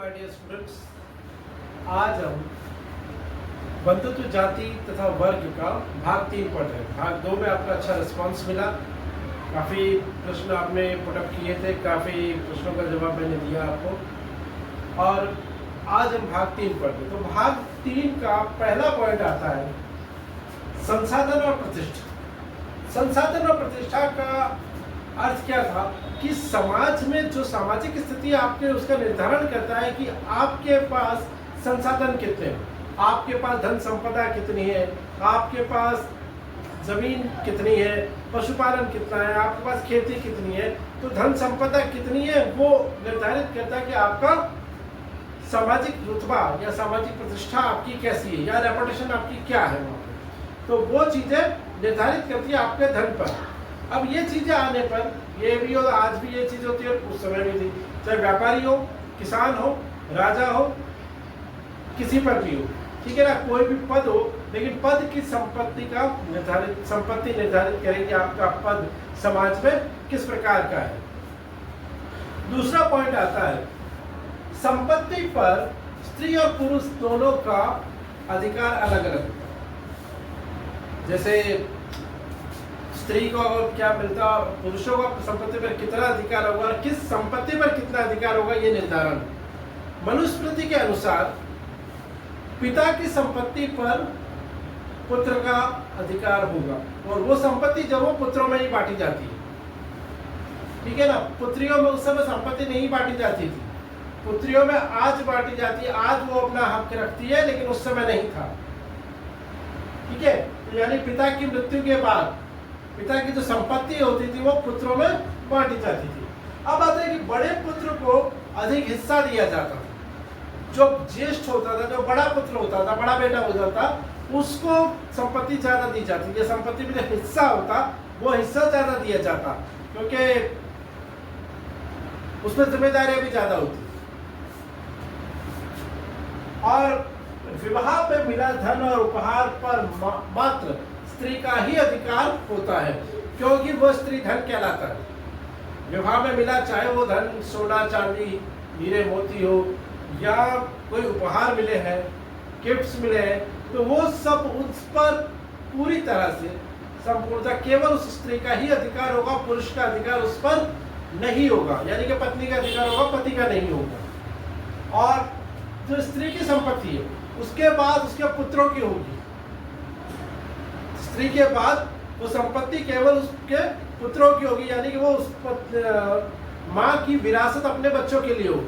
My dear students, आज हम बंधुत्व जाति तथा वर्ग का भाग 3 पढ़ रहे हैं। भाग 2 में आपका अच्छा रिस्पांस मिला, काफ़ी प्रश्न आपने पुटअप किए थे, काफ़ी प्रश्नों का जवाब मैंने दिया आपको। और आज हम भाग 3 पढ़ते हैं। तो भाग 3 का पहला पॉइंट आता है संसाधन और प्रतिष्ठा। संसाधन और प्रतिष्ठा का अर्थ क्या था कि समाज में जो सामाजिक स्थिति आपके उसका निर्धारण करता है कि आपके पास संसाधन कितने हैं, आपके पास धन संपदा कितनी है, आपके पास जमीन कितनी है, पशुपालन कितना है, आपके पास खेती कितनी है। तो धन संपदा कितनी है वो निर्धारित करता है कि आपका सामाजिक रुतबा या सामाजिक प्रतिष्ठा आपकी कैसी है या रेपुटेशन आपकी क्या है वहाँ पे। तो वो चीज़ें निर्धारित करती है आपके धन पर। अब ये चीज़ें आने पर ये भी और आज भी ये चीज़ होती है, उस समय भी थी, चाहे व्यापारी हो, किसान हो, राजा हो, किसी पर भी हो, ठीक है ना, कोई भी पद हो, लेकिन पद की संपत्ति निर्धारित करेगी आपका पद समाज में किस प्रकार का है। दूसरा पॉइंट आता है संपत्ति पर स्त्री और पुरुष दोनों का अधिकार अलग अलग होता है। जैसे स्त्री को क्या मिलता, पुरुषों को संपत्ति पर कितना अधिकार होगा और किस संपत्ति पर कितना अधिकार होगा, ये निर्धारण। मनुस्मृति के अनुसार पिता की संपत्ति पर पुत्र का अधिकार होगा और वो संपत्ति जो वो पुत्रों में ही बांटी जाती है, ठीक है ना। पुत्रियों में उस समय संपत्ति नहीं बांटी जाती थी, पुत्रियों में आज बांटी जाती है। आज वो अपना हक रखती है, लेकिन उस समय नहीं था, ठीक है। तो यानी पिता की मृत्यु के बाद पिता की जो संपत्ति होती थी वो पुत्रों में बांटी जाती थी। अब आता है कि बड़े पुत्र को अधिक हिस्सा दिया जाता था। जो ज्येष्ठ होता था, जो बड़ा पुत्र होता था, बड़ा बेटा होता था, उसको संपत्ति ज्यादा दी जाती थी। संपत्ति में जो हिस्सा होता वो हिस्सा ज्यादा दिया जाता, क्योंकि उसमें जिम्मेदारियां भी ज्यादा होती। और विवाह पे मिला धन और उपहार पर मात्र स्त्री का ही अधिकार होता है, क्योंकि वो स्त्री धन कहलाता है। विवाह में मिला, चाहे वो धन सोना चांदी हीरे मोती हो या कोई उपहार मिले हैं, गिफ्ट्स मिले हैं, तो वो सब उस पर पूरी तरह से संपूर्णता केवल उस स्त्री का ही अधिकार होगा, पुरुष का अधिकार उस पर नहीं होगा। यानी कि पत्नी का अधिकार होगा, पति का नहीं होगा। और जो स्त्री की संपत्ति है उसके बाद उसके पुत्रों की होगी। स्त्री के बाद वो संपत्ति केवल उसके पुत्रों की होगी, यानी कि वो उस माँ की विरासत अपने बच्चों के लिए होगी।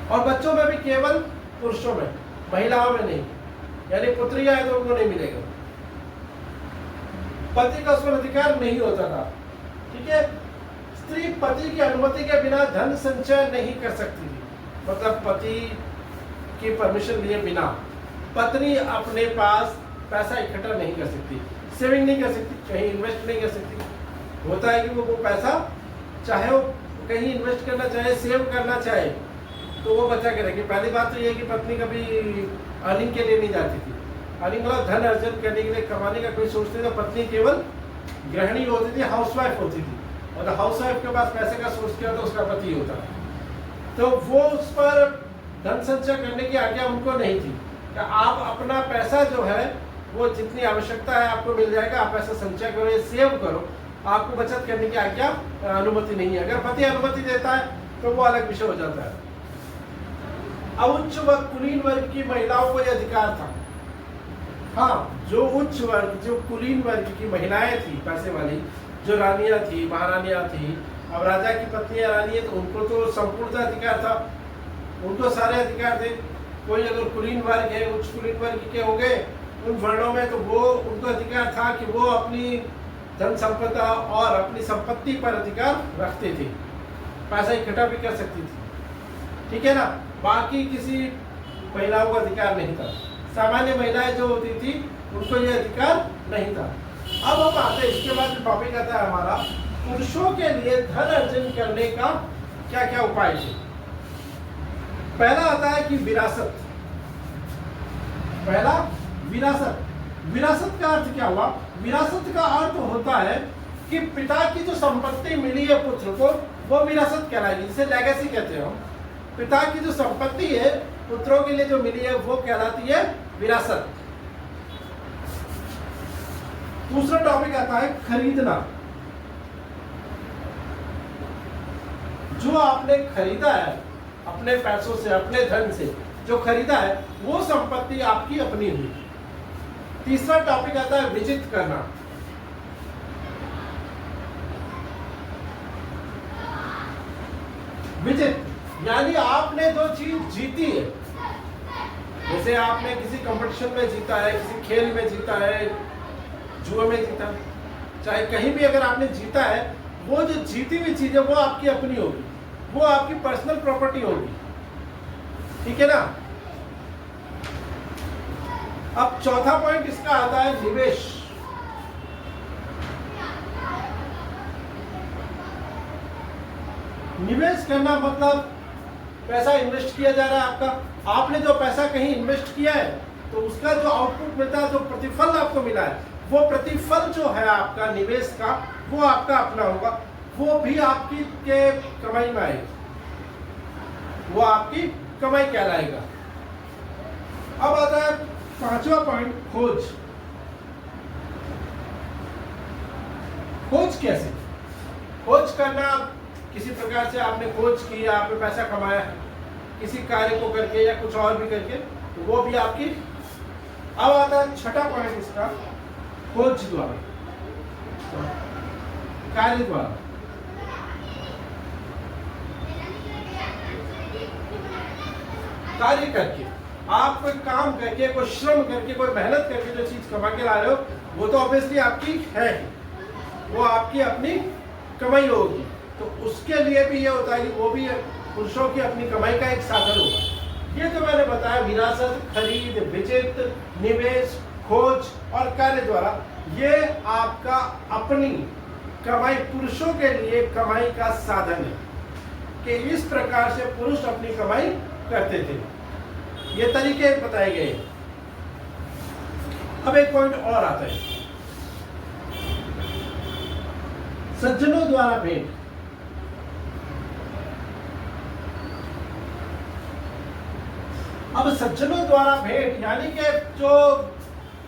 और बच्चों में भी केवल पुरुषों में, महिलाओं में नहीं। यानी पुत्री आए तो उनको नहीं मिलेगा, पति का उसमें अधिकार नहीं होता था, ठीक है। स्त्री पति की अनुमति के बिना धन संचय नहीं कर सकती थी, मतलब पति की परमिशन लिए बिना पत्नी अपने पास पैसा इकट्ठा नहीं कर सकती, सेविंग नहीं कर सकती, कहीं इन्वेस्ट नहीं कर सकती। होता है कि वो पैसा चाहे वो कहीं इन्वेस्ट करना चाहे, सेव करना चाहे, तो वो बचा के रखे। पहली बात तो ये है कि पत्नी कभी अर्निंग के लिए नहीं जाती थी। अर्निंग मतलब धन अर्जन करने के लिए, कमाने का कोई सोचती थी। पत्नी केवल गृहिणी होती थी, हाउसवाइफ होती थी, और हाउसवाइफ के पास पैसे का सोर्स क्या होता, उसका पति होता। तो वो उस पर धन संचय करने की आज्ञा उनको नहीं थी कि आप अपना पैसा जो है वो जितनी आवश्यकता है आपको मिल जाएगा, आप ऐसा संचय करो, सेव करो, आपको बचत करने की आज्ञा अनुमति नहीं है। अगर पति अनुमति देता है तो वो अलग विषय हो जाता है। अब उच्च व कुलीन वर्ग की महिलाओं को यह अधिकार था। हाँ, जो उच्च वर्ग, जो कुलीन वर्ग की महिलाएं थी, पैसे वाली, जो रानियां थी, महारानियां थी, अब राजा की पत्नियां रानी है तो उनको तो संपूर्ण अधिकार था, उनको सारे अधिकार थे। कोई अगर कुलीन वर्ग है, उच्च कुलीन वर्ग के हो गए उन वर्णों में, तो वो उनको अधिकार था कि वो अपनी धन संपदा और अपनी संपत्ति पर अधिकार रखते थे, पैसा इकट्ठा भी कर सकती थी, ठीक है ना। बाकी किसी महिलाओं को अधिकार नहीं था। सामान्य महिलाएं जो होती थी उनको ये अधिकार नहीं था। अब हम आते हैं, इसके बाद जो टॉपिक आता है हमारा, पुरुषों के लिए धन अर्जन करने का क्या क्या उपाय थे। पहला आता है कि विरासत। पहला विरासत। विरासत का अर्थ क्या हुआ? विरासत का अर्थ होता है कि पिता की जो संपत्ति मिली है पुत्र को, वो विरासत कहलाएगी, जिसे लेगेसी कहते हैं हम। पिता की जो संपत्ति है पुत्रों के लिए जो मिली है वो कहलाती है विरासत। दूसरा टॉपिक आता है खरीदना। जो आपने खरीदा है अपने पैसों से, अपने धन से जो खरीदा है वो संपत्ति आपकी अपनी हुई। तीसरा टॉपिक आता है विजित करना। विजित यानी आपने जो चीज जीती है, जैसे आपने किसी कंपटीशन में जीता है, किसी खेल में जीता है, जुए में जीता है, चाहे कहीं भी अगर आपने जीता है, वो जो जीती हुई चीज है वो आपकी अपनी होगी, वो आपकी पर्सनल प्रॉपर्टी होगी। ठीक है ना। अब चौथा पॉइंट इसका आता है निवेश। निवेश करना मतलब पैसा इन्वेस्ट किया जा रहा है आपका। आपने जो पैसा कहीं इन्वेस्ट किया है तो उसका जो आउटपुट मिलता है, जो प्रतिफल आपको मिला है, वो प्रतिफल जो है आपका निवेश का, वो आपका अपना होगा, वो भी आपकी के कमाई में आएगा, वो आपकी कमाई कहलाएगा। अब आता है पांचवा पॉइंट, खोज। खोज कैसे? खोज करना, किसी प्रकार से आपने खोज की, आपने पैसा कमाया है किसी कार्य को करके या कुछ और भी करके, तो वो भी आपकी। अब आता है छठा पॉइंट इसका, खोज द्वारा, कार्य द्वारा। कार्य करके, आप कोई काम करके, कोई श्रम करके, कोई मेहनत करके जो चीज कमा के ला रहे हो, वो तो ऑब्वियसली आपकी है, वो आपकी अपनी कमाई होगी। तो उसके लिए भी ये होता है कि वो भी पुरुषों की अपनी कमाई का एक साधन होगा। ये तो मैंने बताया, विरासत, खरीद, विजित, निवेश, खोज और कार्य द्वारा, ये आपका अपनी कमाई, पुरुषों के लिए कमाई का साधन है कि इस प्रकार से पुरुष अपनी कमाई करते थे। ये तरीके बताए गए। अब एक पॉइंट और आता है, सज्जनों द्वारा भेंट। अब सज्जनों द्वारा भेंट यानी कि जो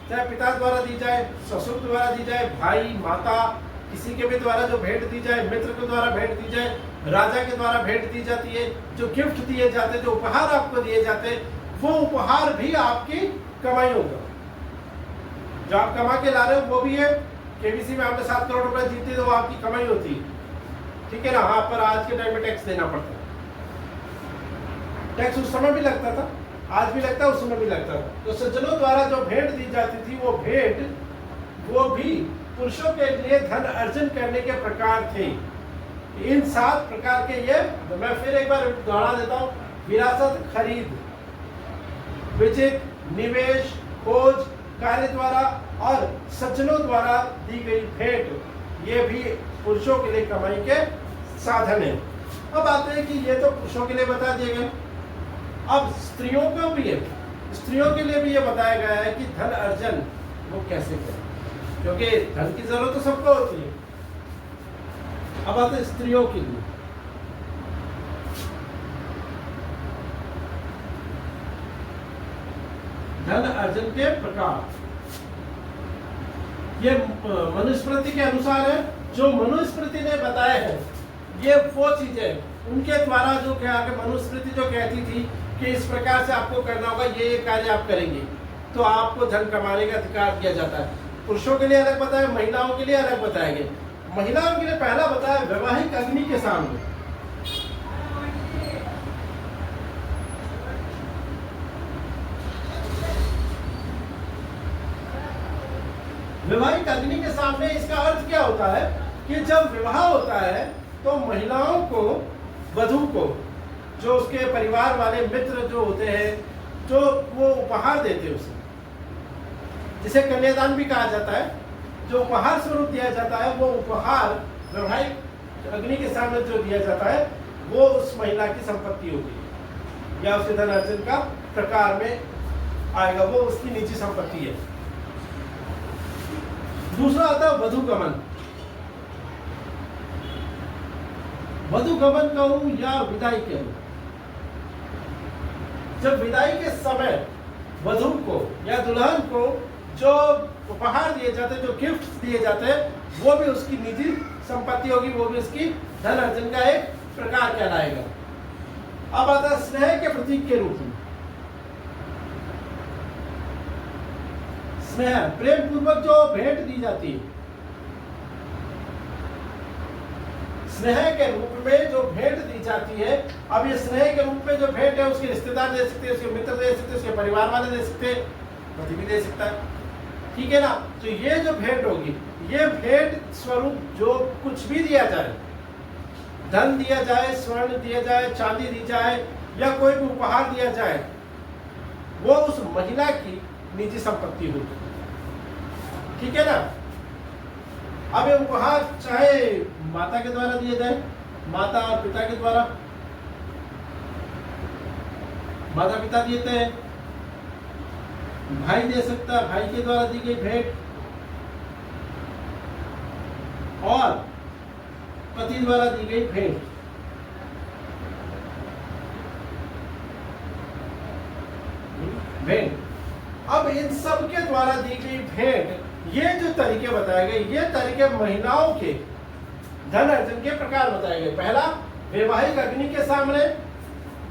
चाहे पिता द्वारा दी जाए, ससुर द्वारा दी जाए, भाई, माता, किसी के भी द्वारा जो भेंट दी जाए, मित्र के द्वारा भेंट दी जाए, राजा के द्वारा भेंट दी जाती है, जो गिफ्ट दिए जाते, जो उपहार आपको दिए जाते, वो उपहार भी आपकी कमाई होगा। जो आप कमा के ला रहे हो वो भी है। केबीसी में आपने 7 करोड़ रुपए जीते तो वो आपकी कमाई होती है। ठीक है ना। हाँ, पर आज के टाइम में टैक्स देना पड़ता है। टैक्स उस समय भी लगता था, आज भी लगता है, उस समय भी लगता था। तो सज्जनों द्वारा जो भेंट दी जाती थी, वो भेंट, वो भी पुरुषों के लिए धन अर्जन करने के प्रकार थे। इन 7 प्रकार के ये, तो मैं फिर एक बार दोहरा देता हूँ, विरासत, खरीद, विजित, निवेश, खोज, कार्य द्वारा और सज्जनों द्वारा दी गई भेंट, ये भी पुरुषों के लिए कमाई के साधन है। अब आते हैं कि ये तो पुरुषों के लिए बता दिए गए। अब स्त्रियों को भी है, स्त्रियों के लिए भी ये बताया गया है कि धन अर्जन वो कैसे करें, क्योंकि धन की जरूरत तो सबको होती है। अब आते हैं स्त्रियों के लिए। धन अर्जन के प्रकार, ये मनुस्मृति के अनुसार है। जो मनुस्मृति ने बताया है, ये वो चीजें उनके द्वारा जो क्या, मनुस्मृति जो कहती थी कि इस प्रकार से आपको करना होगा, ये कार्य आप करेंगे तो आपको धन कमाने का अधिकार दिया जाता है। पुरुषों के लिए अलग बताया, महिलाओं के लिए अलग बताया गया। महिलाओं के लिए पहला बताया वैवाहिक अग्नि के सामने। वैवाहिक अग्नि के सामने, इसका अर्थ क्या होता है कि जब विवाह होता है तो महिलाओं को, वधू को, जो उसके परिवार वाले मित्र जो होते हैं, जो वो उपहार देते हैं उसे, जिसे कन्यादान भी कहा जाता है, जो उपहार स्वरूप दिया जाता है, वो उपहार वैवाहिक अग्नि के सामने जो दिया जाता है, वो उस महिला की संपत्ति होगी या उसके धन अर्जन का प्रकार में आएगा, वो उसकी निजी संपत्ति है। दूसरा आता है वधूगमन। वधूगमन कहूं या विदाई कहूं, जब विदाई के समय वधू को या दुल्हन को जो उपहार दिए जाते हैं, जो गिफ्ट दिए जाते हैं, वो भी उसकी निजी संपत्ति होगी, वो भी उसकी धन अर्जन का एक प्रकार कहलाएगा। अब आता है स्नेह के प्रतीक के रूप में। स्नेह प्रेम पूर्वक जो भेंट दी जाती है, स्नेह के रूप में जो भेंट दी जाती है। अब ये स्नेह के रूप में जो भेंट है, उसके रिश्तेदार दे सकते हैं, उसके मित्र दे सकते हैं, उसके परिवार वाले दे सकते हैं, पति भी दे सकता है, ठीक है ना। तो ये जो भेंट होगी, ये भेंट स्वरूप जो कुछ भी दिया जाए, धन दिया जाए, स्वर्ण दिया जाए, चांदी दी जाए, या कोई भी उपहार दिया जाए, वो उस महिला की निजी संपत्ति होगी, ठीक है ना। अब ये उपहार चाहे माता के द्वारा दिए जाए, माता और पिता के द्वारा, माता पिता देते हैं, भाई दे सकता है, भाई के द्वारा दी गई भेंट, और पति द्वारा दी गई भेंट। भेंट अब इन सब के द्वारा दी गई भेंट, ये जो तरीके बताए गए, ये तरीके महिलाओं के धन अर्जन के प्रकार बताए गए। पहला, वैवाहिक अग्नि के सामने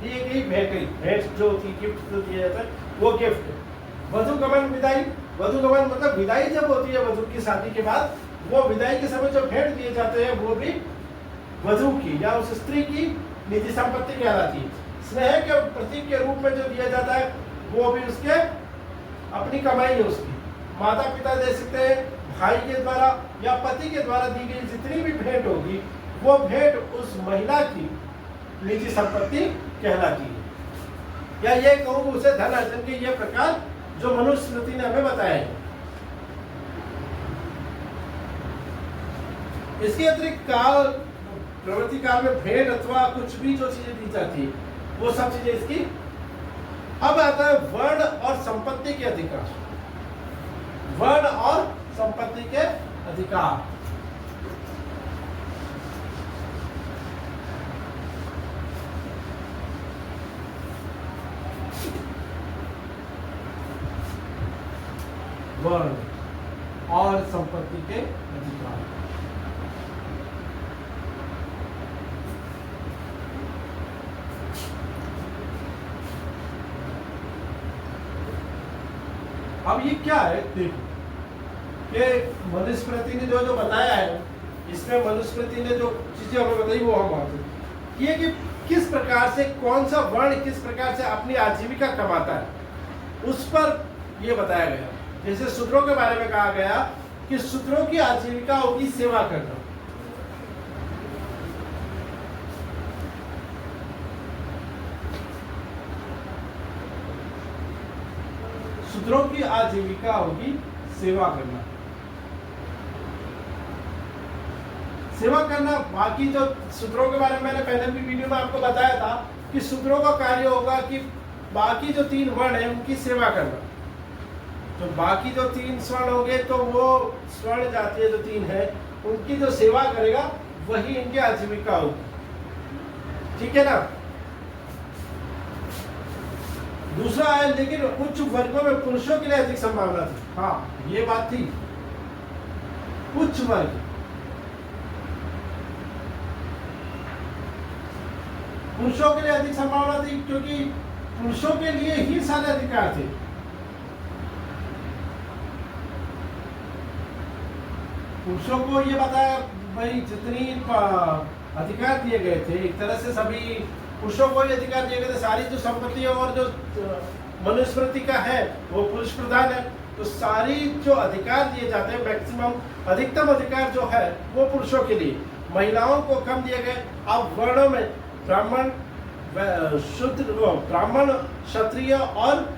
दी गई भेंट जो होती, गिफ्ट जो दिया जाता है, वो गिफ्ट। वधु गमन विदाई, वधु गमन मतलब विदाई जब होती है वधु की शादी के बाद, वो विदाई के समय जो भेंट दिए जाते हैं, वो भी वधु की या उस स्त्री की निजी संपत्ति कहलाती है। स्नेह के प्रतीक के रूप में जो दिया जाता है, वो भी उसके अपनी कमाई है उसकी। माता पिता दे सकते हैं, भाई के द्वारा या पति के द्वारा दी गई जितनी भी भेंट होगी, वो भेंट उस महिला की निजी संपत्ति कहलाती है। या ये कहूँ उसे धन अर्जन के ये प्रकार जो मनुस्मृति ने हमें बताया है। इसके अतिरिक्त काल, प्रवृत्ति काल में भेंट अथवा कुछ भी जो चीजें दी जाती है, वो सब चीजें इसकी। अब आता है वर्ण और संपत्ति के अधिकार। वर्ण और संपत्ति के अधिकार। वर्ण और संपत्ति के अधिकार। अब ये क्या है, देखो कि मनुस्मृति ने जो बताया है, इसमें मनुस्मृति ने जो चीजें हमें बताई वो हम आते ये कि किस प्रकार से कौन सा वर्ण किस प्रकार से अपनी आजीविका कमाता है, उस पर ये बताया गया। जैसे शूद्रों के बारे में कहा गया कि शूद्रों की आजीविका होगी सेवा करना। शूद्रों की आजीविका होगी सेवा करना। सेवा करना, बाकी जो शूद्रों के बारे में मैंने पहले भी वीडियो में आपको बताया था कि शूद्रों का कार्य होगा कि बाकी जो 3 वर्ण है उनकी सेवा करना। तो बाकी जो 3 स्वर्ण होंगे, तो वो स्वर्ण जातीय जो 3 है उनकी जो सेवा करेगा वही इनकी आजीविका होगी, ठीक है ना। दूसरा है, लेकिन उच्च वर्गों में पुरुषों के लिए अधिक संभावना थी। हाँ, ये बात थी, उच्च वर्ग पुरुषों के लिए अधिक संभावना थी, क्योंकि पुरुषों के लिए ही सारे अधिकार थे। पुरुषों को ये बताया भाई जितनी अधिकार दिए गए थे, एक तरह से सभी पुरुषों को ही अधिकार दिए गए थे। सारी जो संपत्ति और जो मनुस्मृति का है वो पुरुष प्रधान है, तो सारी जो अधिकार दिए जाते हैं, मैक्सिमम अधिकतम अधिकार जो है वो पुरुषों के लिए, महिलाओं को कम दिए गए। अब वर्णों में ब्राह्मण, शूद्र, ब्राह्मण, क्षत्रिय और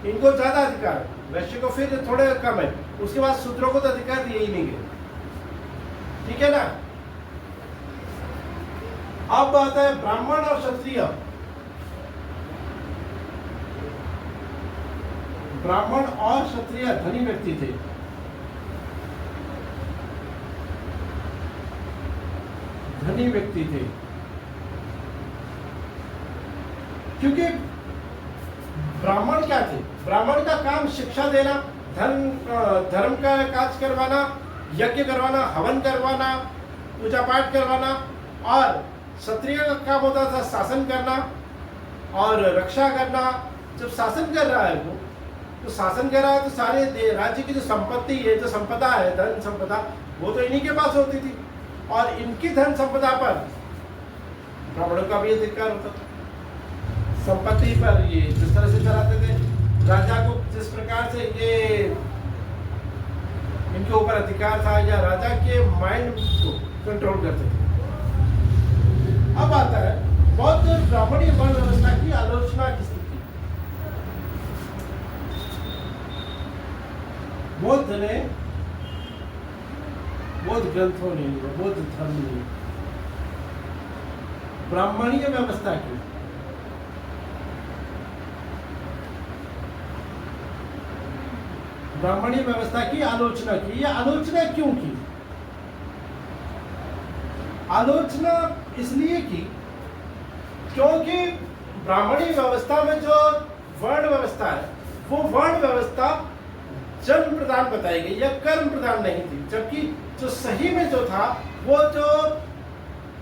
इनको ज्यादा अधिकार है, वैश्य को फिर थोड़े कम है। उसके बाद शूद्रों को तो अधिकार दिए ही नहीं गए, ठीक है ना। अब आता है ब्राह्मण और क्षत्रिय। ब्राह्मण और क्षत्रिय धनी व्यक्ति थे। धनी व्यक्ति थे, क्योंकि ब्राह्मण क्या थे? ब्राह्मण का काम शिक्षा देना, धर्म का काज करवाना, यज्ञ करवाना, हवन करवाना, पूजा पाठ करवाना, और क्षत्रिय का काम होता था शासन करना और रक्षा करना। जब शासन कर रहा है वो, तो शासन कर रहा है तो सारे राज्य की जो संपत्ति है, जो संपदा है, धन संपदा, वो तो इन्हीं के पास होती थी, और इनकी धन संपदा पर ब्राह्मणों का भी अधिकार होता था। संपत्ति पर ये जिस तरह से चलाते थे, राजा को जिस प्रकार से ये इनके ऊपर अधिकार था, या राजा के माइंड को कंट्रोल करते थे। अब आता है बौद्ध ब्राह्मणीय वर्ण व्यवस्था की आलोचना की स्थिति। बौद्ध ग्रंथों ने, बौद्ध धर्म ने ब्राह्मणीय व्यवस्था की आलोचना की। ये आलोचना क्यों की? आलोचना इसलिए की क्योंकि ब्राह्मणी व्यवस्था में जो वर्ण व्यवस्था है, वो वर्ण व्यवस्था जन्म प्रदान बताई गई या कर्म प्रदान नहीं थी, जबकि जो सही में जो था, वो जो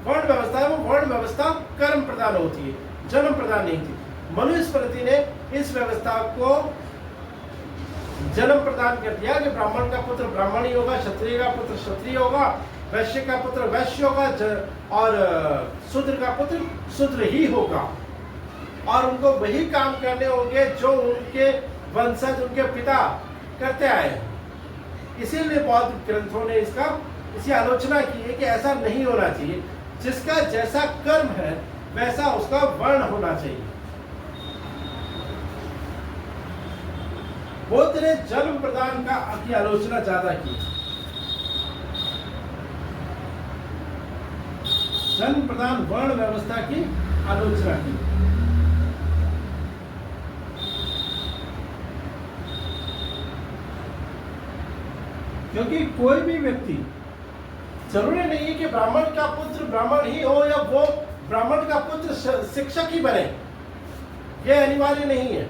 वर्ण व्यवस्था है, वो वर्ण व्यवस्था कर्म प्रदान होती है, जन्म प्रदान नहीं थी। मनुस्मृति ने इस व्यवस्था को जन्म प्रदान कर दिया कि ब्राह्मण का पुत्र ब्राह्मण ही होगा, क्षत्रिय का पुत्र क्षत्रिय होगा, वैश्य का पुत्र वैश्य होगा, और शूद्र का पुत्र शूद्र ही होगा, और उनको वही काम करने होंगे जो उनके वंशज, उनके पिता करते आए। इसीलिए बौद्ध ग्रंथों ने इसकी आलोचना की है कि ऐसा नहीं होना चाहिए। जिसका जैसा कर्म है वैसा उसका वर्ण होना चाहिए। बौद्ध ने जन्म प्रदान की आलोचना ज्यादा की। जन्म प्रदान वर्ण व्यवस्था की आलोचना की। क्योंकि कोई भी व्यक्ति, जरूरी नहीं है कि ब्राह्मण का पुत्र ब्राह्मण ही हो या वो ब्राह्मण का पुत्र शिक्षक ही बने, यह अनिवार्य नहीं है,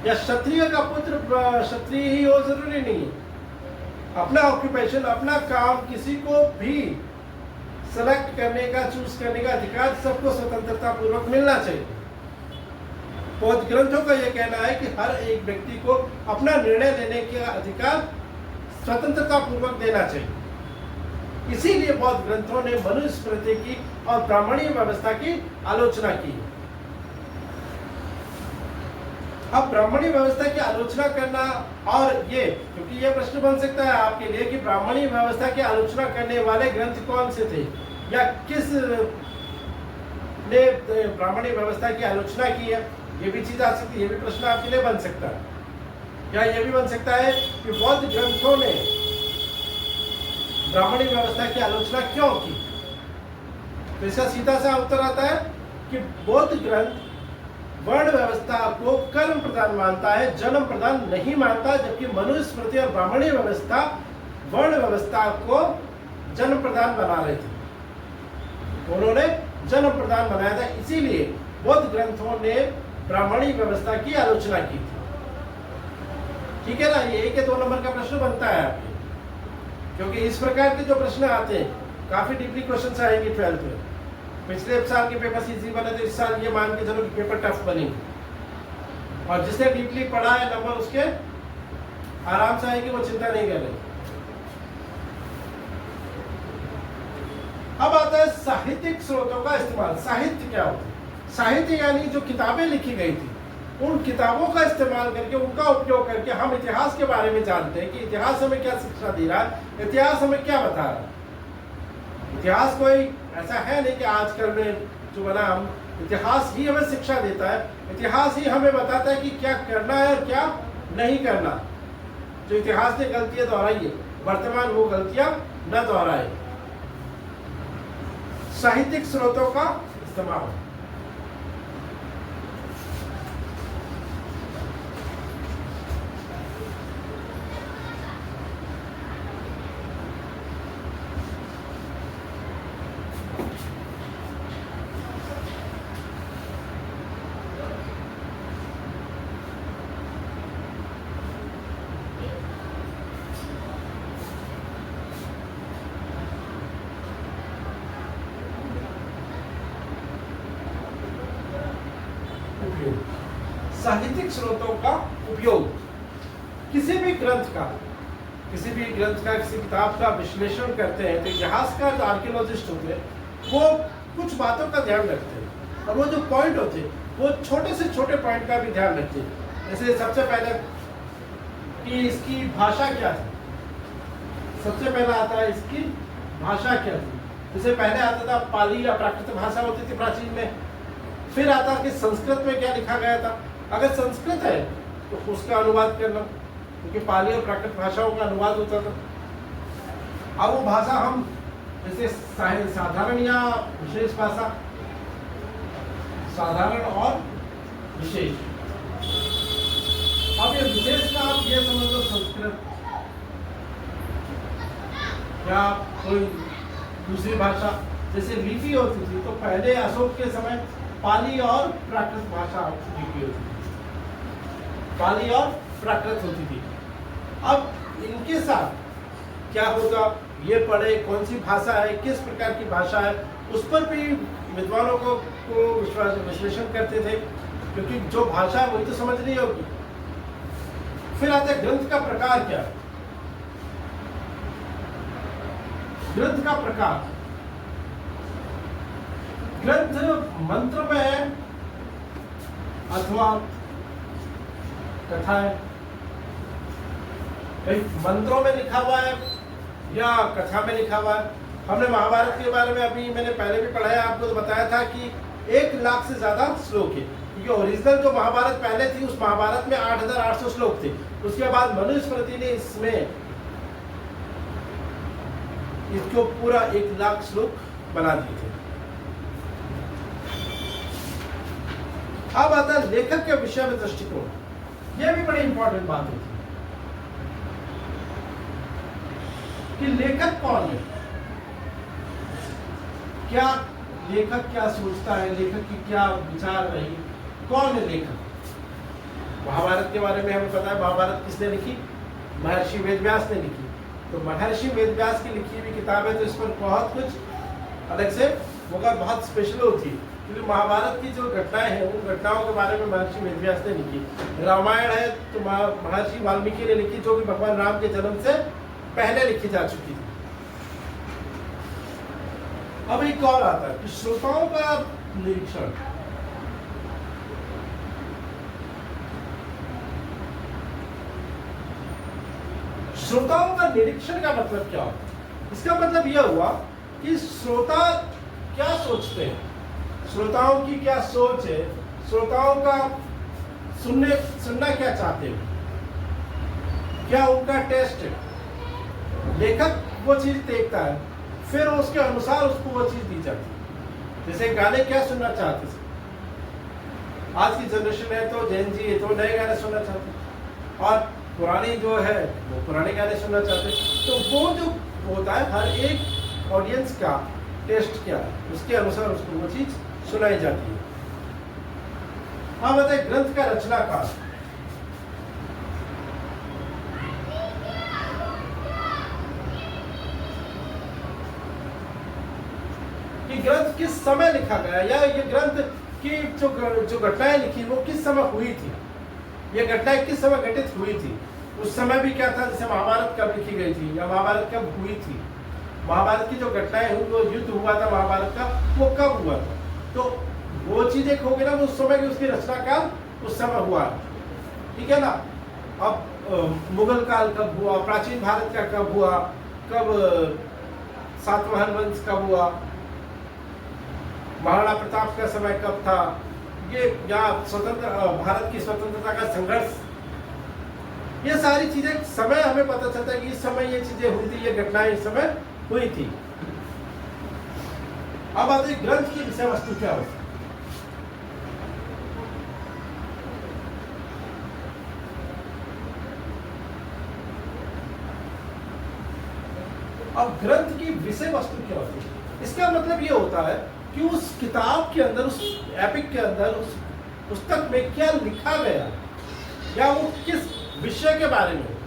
या क्षत्रिय का पुत्र क्षत्रिय ही हो, जरूरी नहीं है। अपना ऑक्यूपेशन, अपना काम किसी को भी सेलेक्ट करने का, चूज करने का अधिकार सबको स्वतंत्रता पूर्वक मिलना चाहिए। बौद्ध ग्रंथों का यह कहना है कि हर एक व्यक्ति को अपना निर्णय लेने का अधिकार स्वतंत्रता पूर्वक देना चाहिए। इसीलिए बौद्ध ग्रंथों ने मनुस्मृति की और ब्राह्मणीय व्यवस्था की आलोचना की। अब ब्राह्मणीय व्यवस्था की आलोचना करना, और ये क्योंकि ये प्रश्न बन सकता है आपके लिए कि ब्राह्मणीय व्यवस्था की आलोचना करने वाले ग्रंथ कौन से थे, या किस ने ब्राह्मणीय व्यवस्था की आलोचना की है, ये भी चीज आ सकती है। ये भी प्रश्न आपके लिए बन सकता है। या ये भी बन सकता है कि बौद्ध ग्रंथों ने ब्राह्मणी व्यवस्था की आलोचना क्यों की? तो इसका सीधा सा उत्तर आता है कि बौद्ध ग्रंथ वर्ण व्यवस्था को कर्म प्रदान मानता है, जन्म प्रदान नहीं मानता, जबकि मनुस्मृति और ब्राह्मणी व्यवस्था वर्ण व्यवस्था को जन्म प्रदान बना रहे थे। उन्होंने जन्म प्रदान बनाया था, इसीलिए बौद्ध ग्रंथों ने ब्राह्मणी व्यवस्था की आलोचना की थी। ठीक है ना? ये 1 या 2 नंबर का प्रश्न बनता है आपके, क्योंकि इस प्रकार के जो प्रश्न आते हैं काफी डीपली क्वेश्चन आएंगे 12th में। पिछले साल के पेपर इजी बने तो इस साल ये मान के चलो कि पेपर टफ बनेंगे, और जिसने डीपली पढ़ा है नंबर उसके आराम से आएंगे, वो चिंता नहीं कर रहे। अब आता है साहित्यिक स्रोतों का इस्तेमाल। साहित्य क्या होता है? साहित्य यानी जो किताबें लिखी गई थी, उन किताबों का इस्तेमाल करके, उनका उपयोग करके हम इतिहास के बारे में जानते हैं कि इतिहास हमें क्या शिक्षा दे रहा है, इतिहास हमें क्या बता रहा है। इतिहास कोई ऐसा है नहीं कि आजकल में जो बना, हम इतिहास ही हमें शिक्षा देता है, इतिहास ही हमें बताता है कि क्या करना है और क्या नहीं करना। जो इतिहास ने गलतियां दोहराई है, वर्तमान वो गलतियां न दोहराए। साहित्यिक स्रोतों का इस्तेमाल। साहित्यिक स्रोतों का उपयोग किसी भी ग्रंथ का किसी किताब का विश्लेषण करते हैं तो इतिहासकार जो आर्कियोलॉजिस्ट होते हैं वो कुछ बातों का ध्यान रखते हैं और वो जो पॉइंट होते हैं वो छोटे से छोटे पॉइंट का भी ध्यान रखते हैं। जैसे सबसे पहले कि इसकी भाषा क्या थी, सबसे पहला आता है इसकी भाषा क्या थी। जैसे पहले आता था पाली या प्राकृत भाषा होती थी प्राचीन में, फिर आता कि संस्कृत में क्या लिखा गया था। अगर संस्कृत है तो उसका अनुवाद करना, क्योंकि पाली और प्राकृत भाषाओं का अनुवाद होता था। अब वो भाषा हम जैसे साधारण या विशेष भाषा, साधारण और विशेष। अब ये विशेष का आप ये समझ लो संस्कृत या कोई दूसरी भाषा। जैसे लिपि होती थी तो पहले अशोक के समय पाली और प्राकृत भाषा लिपि होती थी, पाली और प्राकृत होती थी। अब इनके साथ क्या होगा, ये पढ़े कौन सी भाषा है, किस प्रकार की भाषा है, उस पर भी विद्वानों को विश्लेषण करते थे, क्योंकि जो भाषा है वही तो समझनी होगी। फिर आता है ग्रंथ का प्रकार क्या है। ग्रंथ का प्रकार, ग्रंथ मंत्र में है अथवा कथा है, कहीं मंत्रों में लिखा हुआ है या कथा में लिखा हुआ है। हमने महाभारत के बारे में अभी मैंने पहले भी पढ़ाया, आपको तो बताया था कि 1 लाख से ज्यादा श्लोक है, क्योंकि ओरिजिनल जो महाभारत पहले थी उस महाभारत में 8800 श्लोक थे। उसके बाद मनुस्मृति ने इसमें इसको पूरा 1 लाख श्लोक बना दिए थे। अब आता है लेखक के विषय में दृष्टिकोण। यह भी बड़ी इंपॉर्टेंट बात होती है कि लेखक कौन है, क्या लेखक क्या सोचता है, लेखक की क्या विचार रही, कौन है लेखक। महाभारत के बारे में हमें पता है, महाभारत किसने लिखी, महर्षि वेदव्यास ने लिखी। तो महर्षि वेदव्यास की लिखी हुई किताब है, तो इस पर बहुत कुछ अलग से होगा, बहुत स्पेशल होती है, क्योंकि महाभारत की जो घटनाएं हैं उन घटनाओं के बारे में महर्षि वेदव्यास ने लिखी। रामायण है तो महर्षि वाल्मीकि ने लिखी, जो कि भगवान राम के जन्म से पहले लिखी जा चुकी थी। अब एक और आता है कि श्रोताओं का निरीक्षण। श्रोताओं का निरीक्षण का मतलब क्या होता है। इसका मतलब यह हुआ कि श्रोता क्या सोचते हैं, श्रोताओं की क्या सोच है, श्रोताओं का सुनना क्या चाहते हैं, क्या उनका टेस्ट है। लेखक वो चीज देखता है, फिर उसके अनुसार उसको वो चीज दी जाती है। जैसे गाने क्या सुनना चाहते थे, आज की जनरेशन है तो जेन जी है तो नए गाने सुनना चाहते हैं, और पुरानी जो है वो पुराने गाने सुनना चाहते हैं। तो वो जो होता है हर एक ऑडियंस का टेस्ट क्या है, उसके अनुसार उसको वो चीज सुनाई जाती है। हाँ बताए ग्रंथ का रचनाकार। कि ग्रंथ किस समय लिखा गया, या ये ग्रंथ की जो घटनाएं लिखी वो किस समय हुई थी, ये घटनाएं किस समय घटित हुई थी। उस समय भी क्या था, जैसे महाभारत कब लिखी गई थी या महाभारत कब हुई थी, महाभारत की जो घटनाएं हुई, वो युद्ध हुआ था महाभारत का, वो कब हुआ था। तो वो चीज एक हो गई ना, उस समय की उसकी रचना काल उस समय हुआ, ठीक है ना। अब मुगल काल कब हुआ, प्राचीन भारत का कब हुआ, कब सातवाहन वंश कब हुआ, महाराणा प्रताप का समय कब था, ये या स्वतंत्र भारत की स्वतंत्रता का संघर्ष, ये सारी चीजें समय हमें पता चलता है कि इस समय ये चीजें हुई थी, ये घटनाएं इस समय हुई थी। अब आते ग्रंथ की विषय वस्तु क्या होती है। अब ग्रंथ की विषय वस्तु क्या होती है, इसका मतलब ये होता है कि उस किताब के अंदर, उस एपिक के अंदर, उस पुस्तक में क्या लिखा गया, या वो किस विषय के बारे में।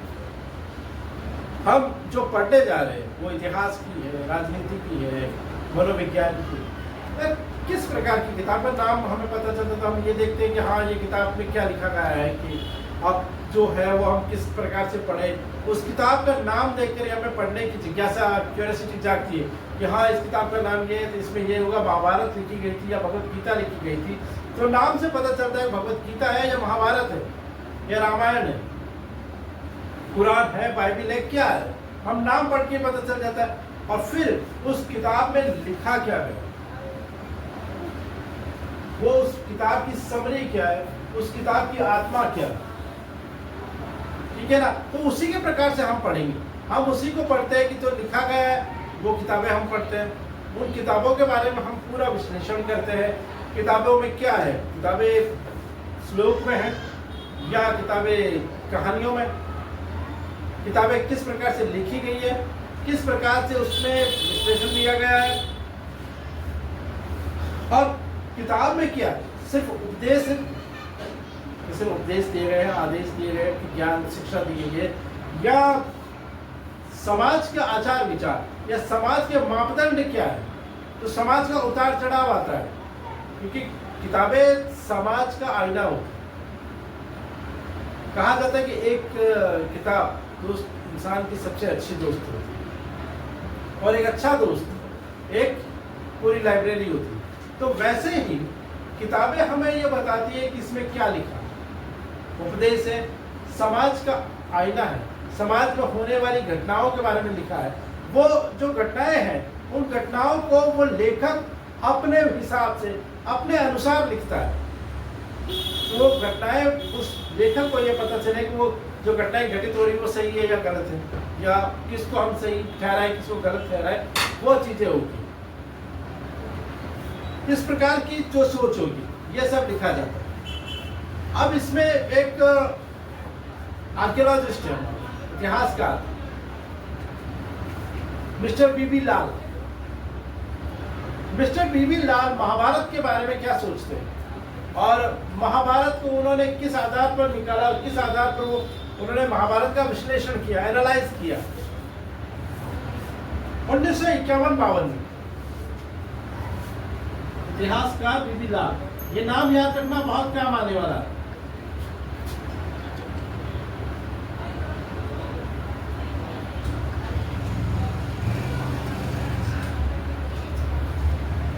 हम जो पढ़ने जा रहे हैं वो इतिहास की है, राजनीति की है, मनोविज्ञान की है, किस प्रकार की किताब का नाम हमें पता चलता तो हम ये देखते हैं कि हाँ ये किताब में क्या लिखा गया है, कि अब जो है वो हम किस प्रकार से पढ़ें। उस किताब का नाम देखकर हमें पढ़ने की जिज्ञासा, क्यूरियोसिटी जागती है कि हाँ इस किताब का नाम ये है, तो इसमें ये होगा, महाभारत लिखी गई थी या भगवत गीता लिखी गई थी। तो नाम से पता चलता है भगवत गीता है या महाभारत है या रामायण है, कुरान है, बाइबिल है, क्या है, हम नाम पढ़ के पता चल जाता है। और फिर उस किताब में लिखा क्या है, वो उस किताब की समरी क्या है, उस किताब की आत्मा क्या है, ठीक है ना। तो उसी के प्रकार से हम पढ़ेंगे, हम उसी को पढ़ते हैं कि जो लिखा गया है वो किताबें हम पढ़ते हैं। उन किताबों के बारे में हम पूरा विश्लेषण करते हैं, किताबों में क्या है, किताबें श्लोक में है या किताबें कहानियों में, किताबें किस प्रकार से लिखी गई है, किस प्रकार से उसमें विश्लेषण दिया गया है, और किताब में क्या सिर्फ उपदेश, जैसे उपदेश दिए गए हैं, आदेश दिए गए हैं, ज्ञान शिक्षा दी गई है, या समाज के आचार विचार या समाज के मापदंड क्या है। तो समाज का उतार चढ़ाव आता है, क्योंकि किताबें समाज का आईना होती है। कहा जाता है कि एक किताब दोस्त इंसान की सबसे अच्छी दोस्त होती है, और एक अच्छा दोस्त एक पूरी लाइब्रेरी होती है। तो वैसे ही किताबें हमें ये बताती है कि इसमें क्या लिखा है। उपदेश है, समाज का आईना है, समाज में होने वाली घटनाओं के बारे में लिखा है। वो जो घटनाएं हैं उन घटनाओं को वो लेखक अपने हिसाब से अपने अनुसार लिखता है। तो वो घटनाएं उस लेखक को ये पता चले कि वो जो घटनाएं घटित हो रही वो सही है या गलत है, या किसको हम सही ठहराए किसको गलत ठहराए, वो चीजें होगी। इस प्रकार की जो सोच होगी ये सब लिखा जाता है। अब इसमें एक आर्कियोलॉजिस्ट है, इतिहासकार मिस्टर बीबी लाल। मिस्टर बीबी लाल महाभारत के बारे में क्या सोचते हैं, और महाभारत को उन्होंने किस आधार पर निकाला, और किस आधार पर वो उन्होंने महाभारत का विश्लेषण किया, एनालाइज किया। 1951-52 में इतिहासकार बीबी लाल, ये नाम याद रखना बहुत काम आने वाला है।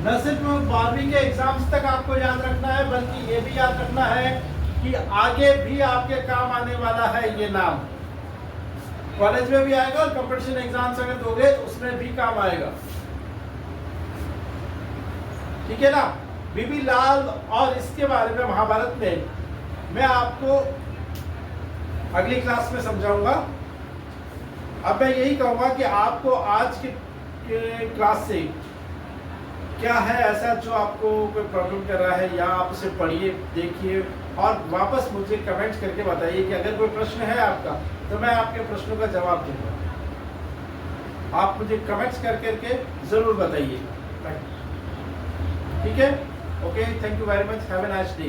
न सिर्फ 12वीं के एग्जाम्स तक आपको याद रखना है, बल्कि ये भी याद रखना है कि आगे भी आपके काम आने वाला है ये नाम। कॉलेज में भी आएगा और कंपटीशन एग्जाम्स अगर दोगे तो उसमें भी काम आएगा, ठीक है ना। बीबी लाल और इसके बारे में महाभारत में मैं आपको अगली क्लास में समझाऊंगा। अब मैं यही कहूंगा कि आपको आज के क्लास से क्या है ऐसा जो आपको कोई प्रॉब्लम कर रहा है, या आप उसे पढ़िए, देखिए और वापस मुझे कमेंट्स करके बताइए कि अगर कोई प्रश्न है आपका तो मैं आपके प्रश्नों का जवाब दूंगा। आप मुझे कमेंट्स कर करके ज़रूर बताइएगा, ठीक है। Okay, thank you very much, have a nice day.